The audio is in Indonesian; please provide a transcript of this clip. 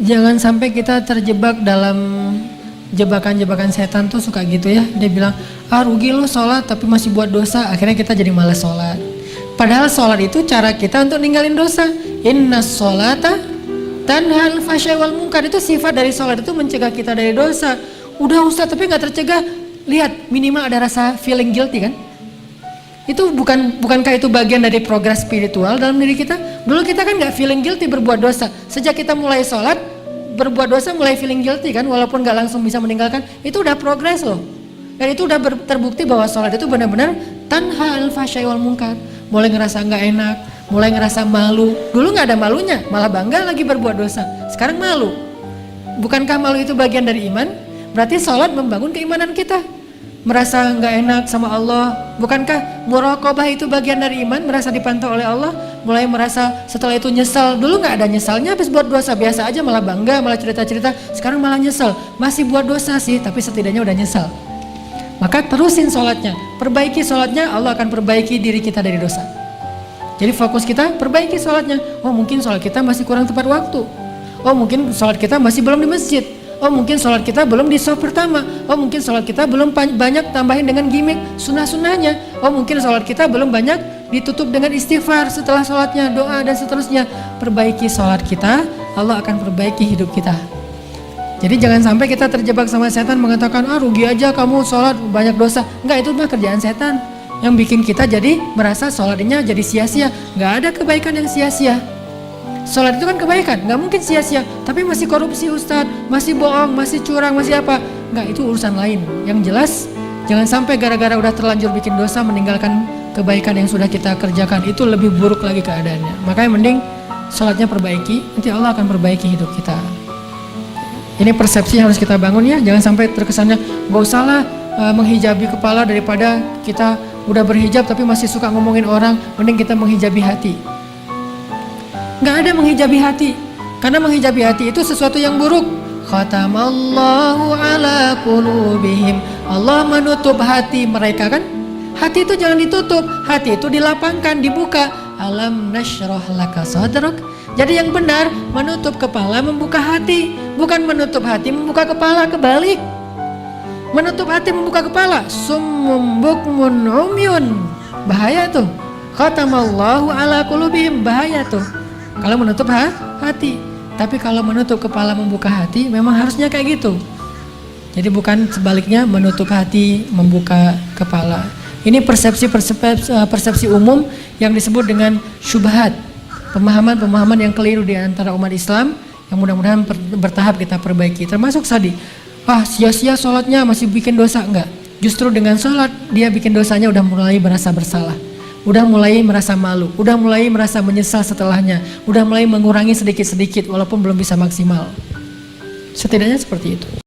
Jangan sampai kita terjebak dalam jebakan-jebakan setan tuh suka gitu ya. Dia bilang, rugi lo sholat tapi masih buat dosa. Akhirnya kita jadi malas sholat. Padahal sholat itu cara kita untuk ninggalin dosa. Inna sholata tanhal fahsya'i wal munkar. Itu sifat dari sholat itu mencegah kita dari dosa. Udah Ustaz tapi gak tercegah. Lihat minimal ada rasa feeling guilty kan. Itu bukankah itu bagian dari progres spiritual dalam diri kita? Dulu kita kan gak feeling guilty berbuat dosa. Sejak kita mulai sholat, berbuat dosa mulai feeling guilty kan, walaupun gak langsung bisa meninggalkan. Itu udah progres loh. Dan itu udah terbukti bahwa sholat itu benar-benar tanha al-fahsya'i wal munkar. Mulai ngerasa gak enak, mulai ngerasa malu. Dulu gak ada malunya, malah bangga lagi berbuat dosa. Sekarang malu. Bukankah malu itu bagian dari iman? Berarti sholat membangun keimanan kita. Merasa nggak enak sama Allah, bukankah muraqabah itu bagian dari iman? Merasa dipantau oleh Allah, mulai merasa setelah itu nyesal. Dulu nggak ada nyesalnya, habis buat dosa biasa aja malah bangga, malah cerita-cerita. Sekarang malah nyesel, masih buat dosa sih, tapi setidaknya udah nyesal. Maka terusin sholatnya, perbaiki sholatnya, Allah akan perbaiki diri kita dari dosa. Jadi fokus kita perbaiki sholatnya. Oh mungkin sholat kita masih kurang tepat waktu. Oh mungkin sholat kita masih belum di masjid. Oh mungkin sholat kita belum di shaf pertama. Oh mungkin sholat kita belum banyak tambahin dengan gimmick sunnah-sunnahnya. Oh mungkin sholat kita belum banyak ditutup dengan istighfar setelah sholatnya, doa dan seterusnya. Perbaiki sholat kita, Allah akan perbaiki hidup kita. Jadi jangan sampai kita terjebak sama setan mengatakan, rugi aja kamu sholat banyak dosa. Enggak, itu mah kerjaan setan yang bikin kita jadi merasa sholatnya jadi sia-sia. Enggak ada kebaikan yang sia-sia. Sholat itu kan kebaikan, nggak mungkin sia-sia. Tapi masih korupsi Ustadz, masih bohong, masih curang, masih apa? Nggak, itu urusan lain. Yang jelas, jangan sampai gara-gara udah terlanjur bikin dosa meninggalkan kebaikan yang sudah kita kerjakan. Itu lebih buruk lagi keadaannya. Makanya mending sholatnya perbaiki, nanti Allah akan perbaiki hidup kita. Ini persepsi yang harus kita bangun ya. Jangan sampai terkesannya nggak usah lah menghijabi kepala daripada kita udah berhijab tapi masih suka ngomongin orang. Mending kita menghijabi hati. Nggak ada menghijabi hati, karena menghijabi hati itu sesuatu yang buruk. Khatamallahu ala qulubihim. Allah menutup hati mereka kan. Hati itu jangan ditutup, hati itu dilapangkan, dibuka. Alam nashrah laka sadrak. Jadi yang benar menutup kepala, membuka hati, bukan menutup hati, membuka kepala, kebalik. Menutup hati, membuka kepala. Summum bukmun umyun. Bahaya tuh. Khatamallahu ala qulubihim, bahaya tuh. Kalau menutup hati, tapi kalau menutup kepala membuka hati, memang harusnya kayak gitu. Jadi bukan sebaliknya menutup hati membuka kepala. Ini persepsi umum yang disebut dengan syubhat, pemahaman-pemahaman yang keliru di antara umat Islam yang mudah-mudahan bertahap kita perbaiki. Termasuk tadi, sia-sia sholatnya masih bikin dosa, enggak. Justru dengan sholat dia bikin dosanya udah mulai merasa bersalah. Udah mulai merasa malu, udah mulai merasa menyesal setelahnya, udah mulai mengurangi sedikit-sedikit walaupun belum bisa maksimal. Setidaknya seperti itu.